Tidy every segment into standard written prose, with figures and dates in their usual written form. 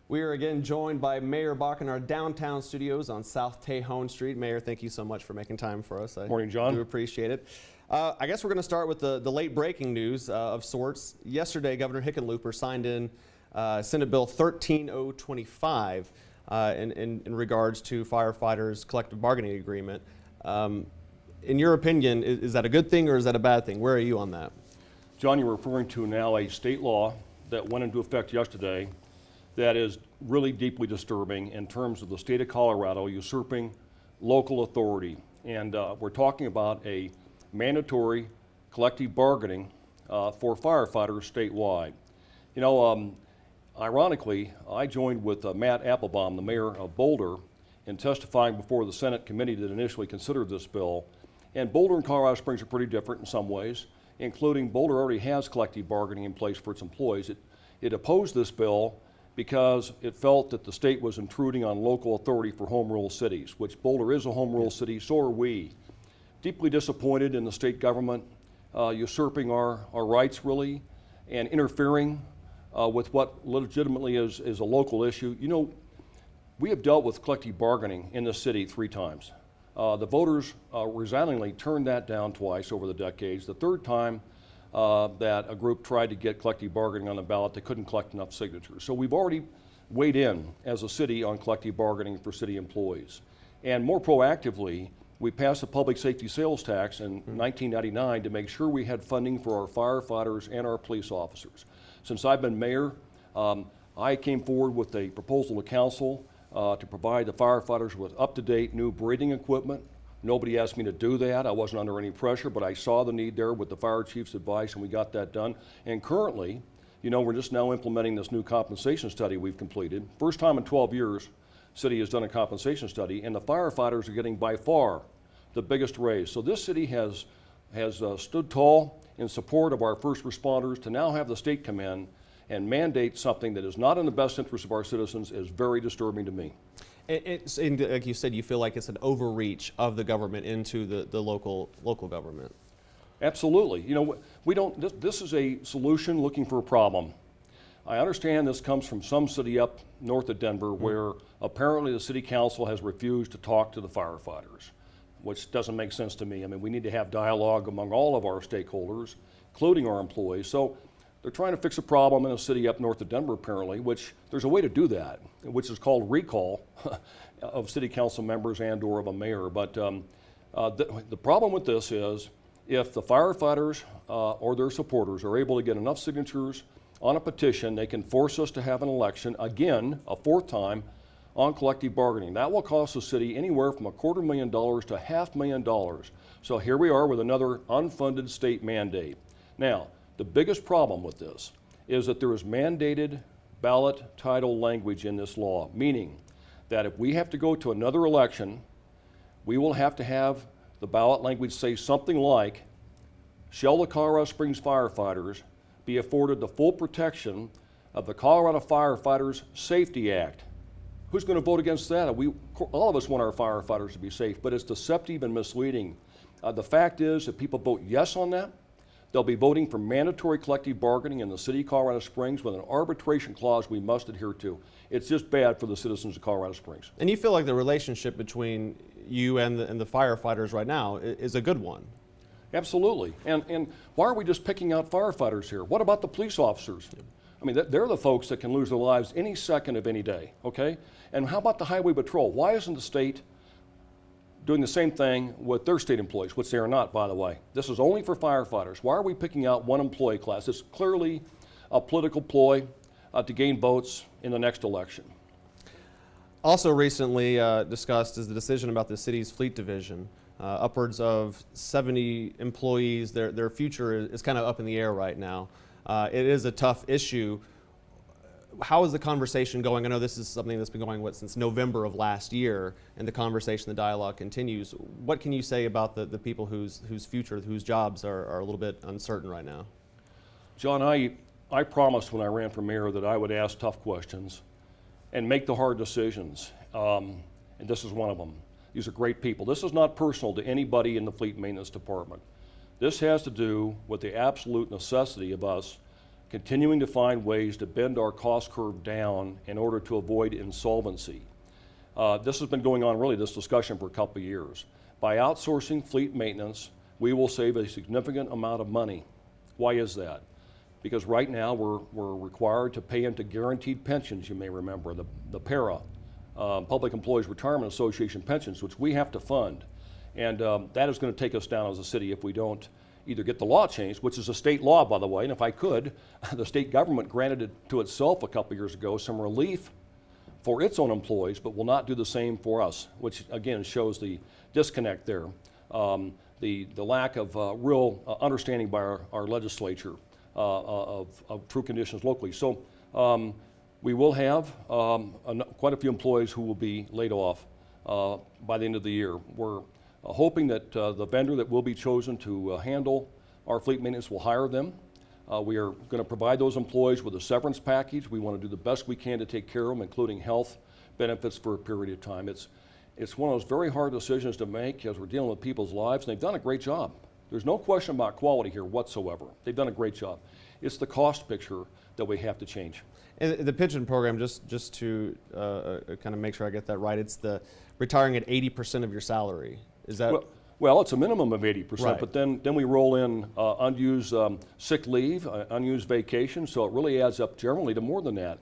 We are again joined by Mayor Bach in our downtown studios on South Tejon Street. Mayor, thank you so much for making time for us. Morning, John. Do appreciate it. I guess we're going to start with the late breaking news of sorts. Yesterday, Governor Hickenlooper signed in Senate Bill 13025 in regards to firefighters' collective bargaining agreement. In your opinion, is that a good thing or is that a bad thing? Where are you on that? John, you're referring to now a state law that went into effect yesterday that is really deeply disturbing in terms of the state of Colorado usurping local authority. And we're talking about a mandatory collective bargaining for firefighters statewide. You know, ironically, I joined with Matt Applebaum, the mayor of Boulder, in testifying before the Senate committee that initially considered this bill. And Boulder and Colorado Springs are pretty different in some ways, including Boulder already has collective bargaining in place for its employees. It opposed this bill because it felt that the state was intruding on local authority for home rule cities, which Boulder is a home rule city, so are we. Deeply disappointed in the state government usurping our rights, really, and interfering with what legitimately is a local issue. You know, we have dealt with collective bargaining in the city 3 times. The voters resoundingly turned that down twice over the decades. The third time that a group tried to get collective bargaining on the ballot, they couldn't collect enough signatures. So we've already weighed in as a city on collective bargaining for city employees. And more proactively, we passed a public safety sales tax in 1999 to make sure we had funding for our firefighters and our police officers. Since I've been mayor, I came forward with a proposal to council to provide the firefighters with up-to-date new breathing equipment. Nobody asked me to do that. I wasn't under any pressure, but I saw the need there with the fire chief's advice, and we got that done. And currently, you know, we're just now implementing this new compensation study we've completed. First time in 12 years, city has done a compensation study, and the firefighters are getting by far the biggest raise. So this city has stood tall in support of our first responders. To now have the state come in and mandate something that is not in the best interest of our citizens is very disturbing to me. It's, like you said, you feel like it's an overreach of the government into the local government. Absolutely. You know, we don't. This is a solution looking for a problem. I understand this comes from some city up north of Denver where apparently the city council has refused to talk to the firefighters, which doesn't make sense to me. I mean, we need to have dialogue among all of our stakeholders, including our employees. So they're trying to fix a problem in a city up north of Denver, apparently, which there's a way to do that, which is called recall of city council members and or of a mayor. But the problem with this is if the firefighters or their supporters are able to get enough signatures on a petition, they can force us to have an election, again, a 4th time, on collective bargaining. That will cost the city anywhere from $250,000 to $500,000. So here we are with another unfunded state mandate. Now, the biggest problem with this is that there is mandated ballot title language in this law, meaning that if we have to go to another election, we will have to have the ballot language say something like, shall the Colorado Springs firefighters be afforded the full protection of the Colorado Firefighters Safety Act? Who's going to vote against that? All of us want our firefighters to be safe, but it's deceptive and misleading. The fact is, if people vote yes on that, they'll be voting for mandatory collective bargaining in the city of Colorado Springs with an arbitration clause we must adhere to. It's just bad for the citizens of Colorado Springs. And you feel like the relationship between you and the firefighters right now is a good one? Absolutely. And why are we just picking out firefighters here? What about the police officers? I mean, they're the folks that can lose their lives any second of any day, okay? And how about the highway patrol? Why isn't the state doing the same thing with their state employees, which they are not, by the way? This is only for firefighters. Why are we picking out one employee class? It's clearly a political ploy to gain votes in the next election. Also recently discussed is the decision about the city's fleet division. Upwards of 70 employees, their future is kind of up in the air right now. It is a tough issue. How is the conversation going? I know this is something that's been going since November of last year, and the conversation, the dialogue continues. What can you say about the people whose future, whose jobs are a little bit uncertain right now? John, I promised when I ran for mayor that I would ask tough questions and make the hard decisions, and this is one of them. These are great people. This is not personal to anybody in the fleet maintenance department. This has to do with the absolute necessity of us continuing to find ways to bend our cost curve down in order to avoid insolvency. This has been going on, really, this discussion for a couple of years. By outsourcing fleet maintenance, we will save a significant amount of money. Why is that? Because right now we're required to pay into guaranteed pensions, you may remember, the PARA, Public Employees Retirement Association pensions, which we have to fund. And that is going to take us down as a city if we don't either get the law changed, which is a state law, by the way, and if I could, the state government granted it to itself a couple years ago, some relief for its own employees, but will not do the same for us, which again shows the disconnect there, the lack of real understanding by our legislature of true conditions locally. So we will have quite a few employees who will be laid off by the end of the year. We're hoping that the vendor that will be chosen to handle our fleet maintenance will hire them. We are going to provide those employees with a severance package. We want to do the best we can to take care of them, including health benefits for a period of time. It's one of those very hard decisions to make as we're dealing with people's lives, and they've done a great job. There's no question about quality here whatsoever. They've done a great job. It's the cost picture that we have to change. And the pension program, just to kind of make sure I get that right, it's the retiring at 80% of your salary. Is that? Well, it's a minimum of 80%, right. But then we roll in unused sick leave, unused vacation, so it really adds up generally to more than that.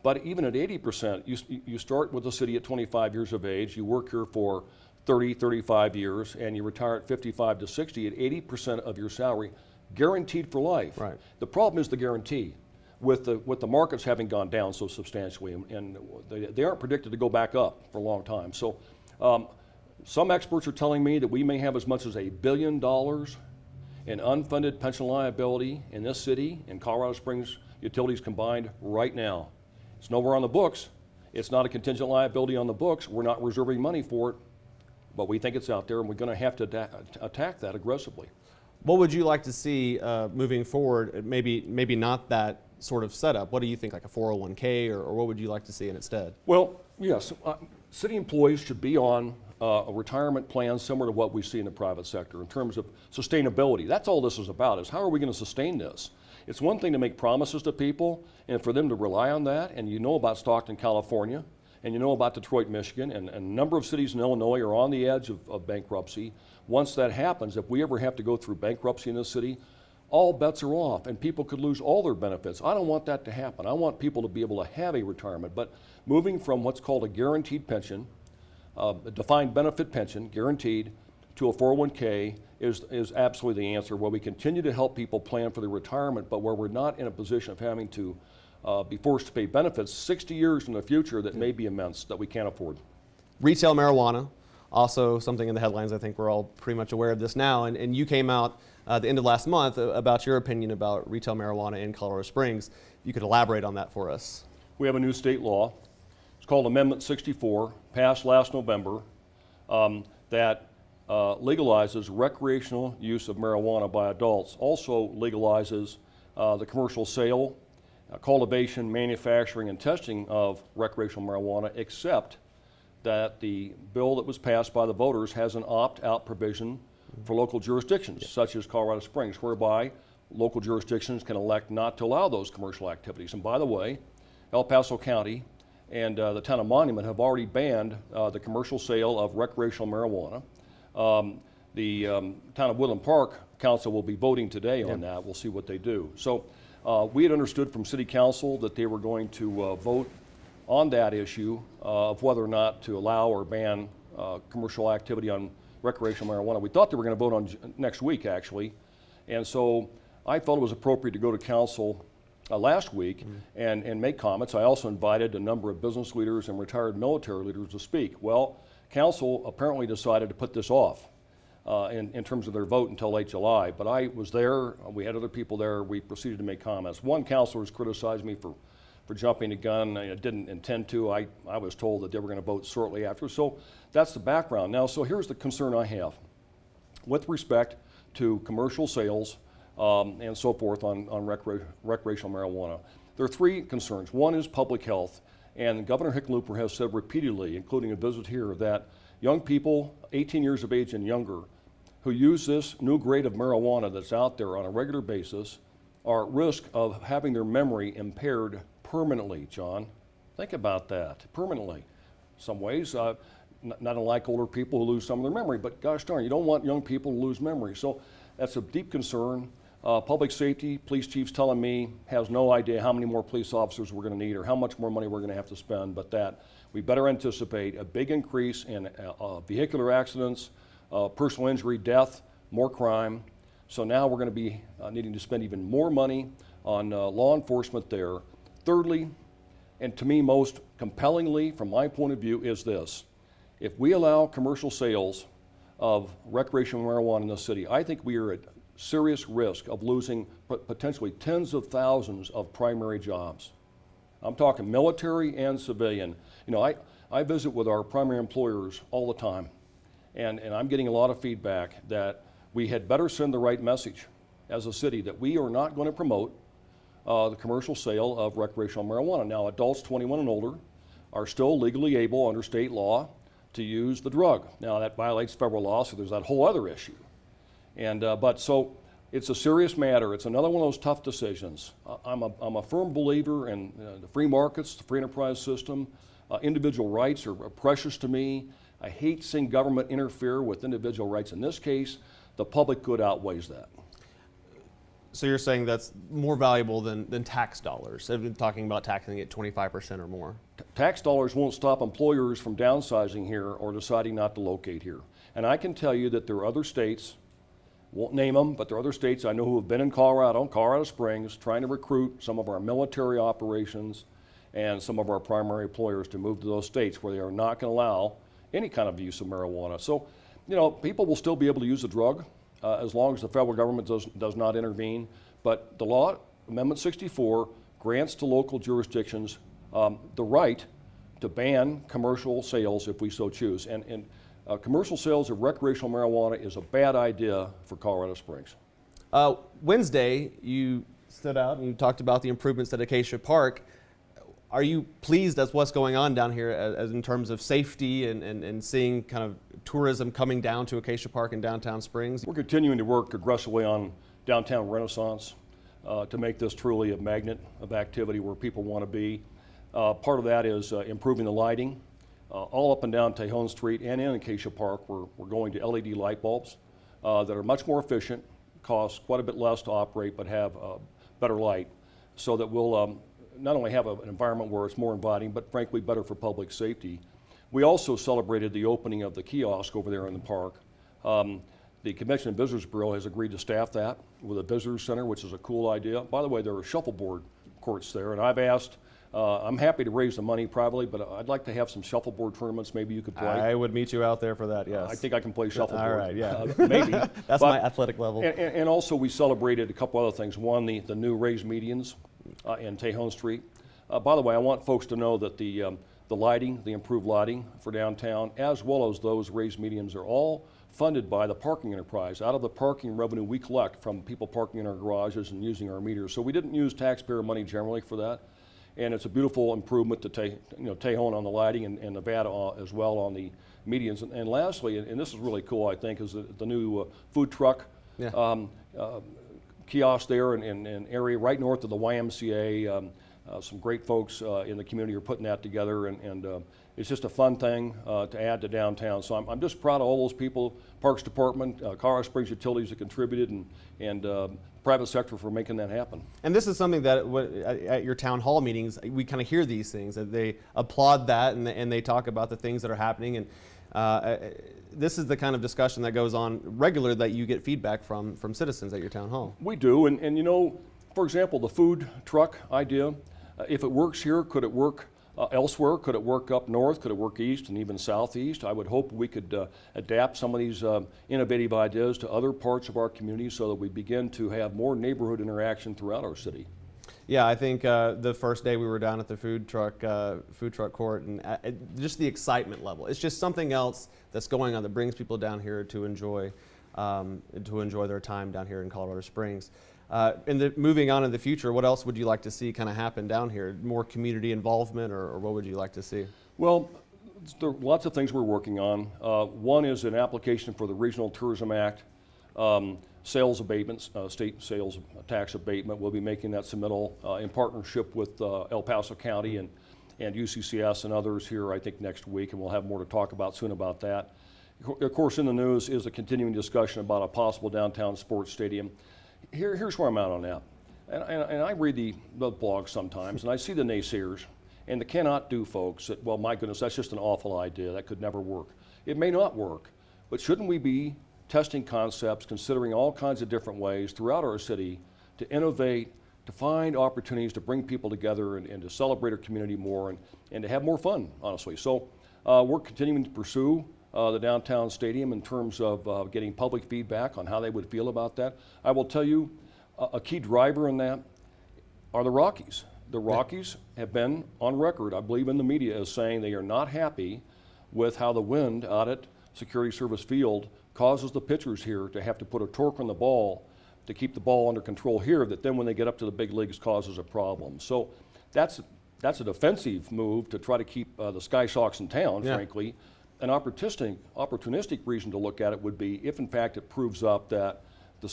But even at 80%, you start with the city at 25 years of age, you work here for 30, 35 years, and you retire at 55 to 60 at 80% of your salary, guaranteed for life. Right. The problem is the guarantee. With the markets having gone down so substantially, and they aren't predicted to go back up for a long time. So some experts are telling me that we may have as much as $1 billion in unfunded pension liability in this city and Colorado Springs utilities combined right now. It's nowhere on the books. It's not a contingent liability on the books. We're not reserving money for it, but we think it's out there, and we're going to have to attack that aggressively. What would you like to see moving forward? Maybe not that sort of setup. What do you think, like a 401k, or what would you like to see in its stead? Well, yes, city employees should be on a retirement plan similar to what we see in the private sector in terms of sustainability. That's all this is about, is how are we going to sustain this? It's one thing to make promises to people and for them to rely on that, and you know about Stockton, California, and you know about Detroit, Michigan, and a number of cities in Illinois are on the edge of bankruptcy. Once that happens, if we ever have to go through bankruptcy in this city, all bets are off and people could lose all their benefits. I don't want that to happen. I want people to be able to have a retirement, but moving from what's called a guaranteed pension, a defined benefit pension, guaranteed, to a 401k is absolutely the answer, where we continue to help people plan for their retirement, but where we're not in a position of having to be forced to pay benefits 60 years in the future that may be immense, that we can't afford. Retail marijuana, also something in the headlines. I think we're all pretty much aware of this now, and you came out at the end of last month about your opinion about retail marijuana in Colorado Springs. If you could elaborate on that for us. We have a new state law. It's called Amendment 64, passed last November, that legalizes recreational use of marijuana by adults. Also legalizes the commercial sale, cultivation, manufacturing, and testing of recreational marijuana, except that the bill that was passed by the voters has an opt-out provision for local jurisdictions, such as Colorado Springs, whereby local jurisdictions can elect not to allow those commercial activities. And by the way, El Paso County and the town of Monument have already banned the commercial sale of recreational marijuana. The town of Woodland Park Council will be voting today on that. We'll see what they do. So we had understood from City Council that they were going to vote on that issue of whether or not to allow or ban commercial activity on recreational marijuana. We thought they were going to vote on next week, actually. And so I felt it was appropriate to go to council last week and make comments. I also invited a number of business leaders and retired military leaders to speak. Well, council apparently decided to put this off in terms of their vote until late July. But I was there, we had other people there, we proceeded to make comments. One councilor has criticized me for jumping the gun. I didn't intend to. I was told that they were going to vote shortly after. So that's the background. Now, so here's the concern I have with respect to commercial sales and so forth on recreational marijuana. There are three concerns. One is public health, and Governor Hickenlooper has said repeatedly, including a visit here, that young people 18 years of age and younger who use this new grade of marijuana that's out there on a regular basis are at risk of having their memory impaired permanently, John. Think about that, permanently. Some ways, not unlike older people who lose some of their memory, but gosh darn, you don't want young people to lose memory. So that's a deep concern. Public safety, police chief's telling me, has no idea how many more police officers we're going to need or how much more money we're going to have to spend, but that we better anticipate a big increase in vehicular accidents, personal injury, death, more crime. So now we're going to be needing to spend even more money on law enforcement there. Thirdly, and to me most compellingly from my point of view, is this. If we allow commercial sales of recreational marijuana in the city, I think we are at serious risk of losing potentially tens of thousands of primary jobs. I'm talking military and civilian. You know, I visit with our primary employers all the time, and I'm getting a lot of feedback that we had better send the right message as a city that we are not going to promote the commercial sale of recreational marijuana. Now, adults 21 and older are still legally able under state law to use the drug. Now, that violates federal law, so there's that whole other issue. And, but so it's a serious matter. It's another one of those tough decisions. I'm a firm believer in the free markets, the free enterprise system. Individual rights are precious to me. I hate seeing government interfere with individual rights. In this case, the public good outweighs that. So you're saying that's more valuable than tax dollars? I've been talking about taxing it 25% or more. Tax dollars won't stop employers from downsizing here or deciding not to locate here. And I can tell you that there are other states, won't name them, but there are other states I know who have been in Colorado Springs, trying to recruit some of our military operations and some of our primary employers to move to those states where they are not going to allow any kind of use of marijuana. So, you know, people will still be able to use the drug as long as the federal government does not intervene. But the law, Amendment 64, grants to local jurisdictions the right to ban commercial sales if we so choose. And commercial sales of recreational marijuana is a bad idea for Colorado Springs. Wednesday, you stood out and you talked about the improvements at Acacia Park. Are you pleased as what's going on down here as in terms of safety and seeing kind of tourism coming down to Acacia Park in downtown Springs? We're continuing to work aggressively on downtown renaissance to make this truly a magnet of activity where people want to be. Part of that is improving the lighting. All up and down Tejon Street and in Acacia Park, we're going to LED light bulbs that are much more efficient, cost quite a bit less to operate, but have better light, so that we'll not only have an environment where it's more inviting, but frankly better for public safety. We also celebrated the opening of the kiosk over there in the park. The Convention and Visitors Bureau has agreed to staff that with a visitor center, which is a cool idea. By the way, there are shuffleboard courts there, and I've asked, I'm happy to raise the money privately, but I'd like to have some shuffleboard tournaments. Maybe you could play. I would meet you out there for that, yes. I think I can play shuffleboard. All right, yeah. Maybe. That's my athletic level. And also we celebrated a couple other things. One, the new raised medians in Tejon Street. By the way, I want folks to know that the lighting, the improved lighting for downtown, as well as those raised medians, are all funded by the parking enterprise. Out of the parking revenue we collect from people parking in our garages and using our meters. So we didn't use taxpayer money generally for that. And it's a beautiful improvement to Tejon on the lighting and Nevada as well on the medians. And lastly, and this is really cool, I think, is the new food truck kiosk there in area right north of the YMCA. Some great folks in the community are putting that together, and it's just a fun thing to add to downtown. So I'm just proud of all those people, Parks Department, Colorado Springs Utilities that contributed, and private sector for making that happen. And this is something that at your town hall meetings, we kind of hear these things, that they applaud that and they talk about the things that are happening. And this is the kind of discussion that goes on regular that you get feedback from citizens at your town hall. We do, and you know, for example, the food truck idea, if it works here, could it work elsewhere? Could it work up north? Could it work east and even southeast? I would hope we could adapt some of these innovative ideas to other parts of our community so that we begin to have more neighborhood interaction throughout our city. Yeah, I think the first day we were down at the food truck court, and just the excitement level. It's just something else that's going on that brings people down here to enjoy their time down here in Colorado Springs. Moving on in the future, what else would you like to see kind of happen down here? More community involvement, or what would you like to see? Well, there are lots of things we're working on. One is an application for the Regional Tourism Act. sales abatements, state sales tax abatement. We'll be making that submittal in partnership with El Paso County and UCCS and others here, I think, next week, and we'll have more to talk about soon about that. Of course, in the news is a continuing discussion about a possible downtown sports stadium. Here's where I'm at on that. And I read the blogs sometimes, and I see the naysayers and the cannot do folks that, well, my goodness, that's just an awful idea. That could never work. It may not work, but shouldn't we be testing concepts, considering all kinds of different ways throughout our city to innovate, to find opportunities to bring people together and to celebrate our community more and to have more fun, honestly. So we're continuing to pursue the downtown stadium in terms of getting public feedback on how they would feel about that. I will tell you, a key driver in that are the Rockies. The Rockies have been on record, I believe in the media, as saying they are not happy with how the wind out at Security Service Field causes the pitchers here to have to put a torque on the ball to keep the ball under control here, that then when they get up to the big leagues causes a problem. So that's a defensive move to try to keep the Sky Sox in town, frankly. An opportunistic reason to look at it would be if in fact it proves up that the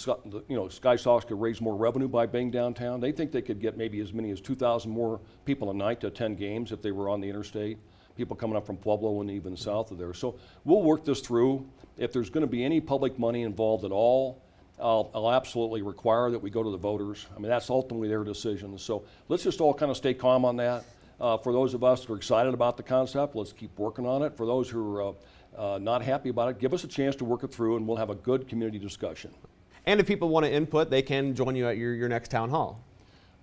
Sky Sox could raise more revenue by being downtown. They think they could get maybe as many as 2,000 more people a night to attend games if they were on the interstate. People coming up from Pueblo and even south of there. So we'll work this through. If there's going to be any public money involved at all, I'll absolutely require that we go to the voters. I mean, that's ultimately their decision. So let's just all kind of stay calm on that. For those of us who are excited about the concept, let's keep working on it. For those who are not happy about it, give us a chance to work it through and we'll have a good community discussion. And if people want to input, they can join you at your next town hall.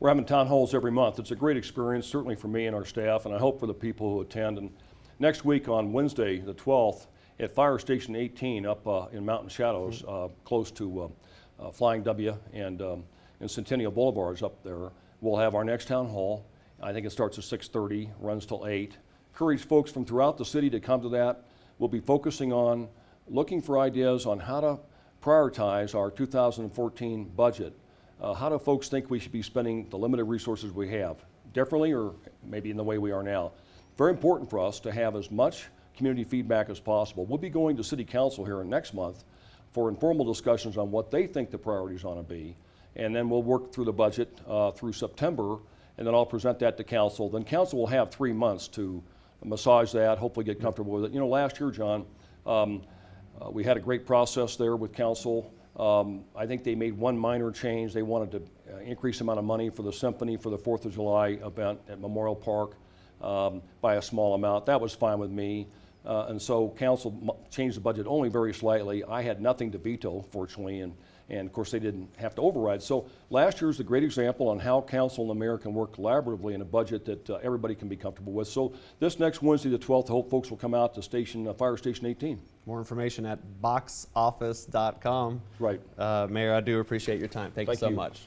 We're having town halls every month. It's a great experience, certainly for me and our staff, and I hope for the people who attend. And next week on Wednesday, the 12th, at Fire Station 18 up in Mountain Shadows, close to Flying W and Centennial Boulevards up there, we'll have our next town hall. I think it starts at 6:30, runs till 8. Encourage folks from throughout the city to come to that. We'll be focusing on looking for ideas on how to prioritize our 2014 budget. How do folks think we should be spending the limited resources we have? Differently or maybe in the way we are now? Very important for us to have as much community feedback as possible. We'll be going to City Council here next month for informal discussions on what they think the priorities ought to be. And then we'll work through the budget through September, and then I'll present that to Council. Then Council will have 3 months to massage that, hopefully get comfortable with it. You know, last year, John, we had a great process there with Council. I think they made one minor change. They wanted to increase the amount of money for the symphony for the 4th of July event at Memorial Park by a small amount. That was fine with me. And so Council changed the budget only very slightly. I had nothing to veto, fortunately, and of course they didn't have to override. So last year is a great example on how Council and the Mayor can work collaboratively in a budget that everybody can be comfortable with. So this next Wednesday, the 12th, I hope folks will come out to Fire Station 18. More information at boxoffice.com. Right. Mayor, I do appreciate your time. Thank you so much.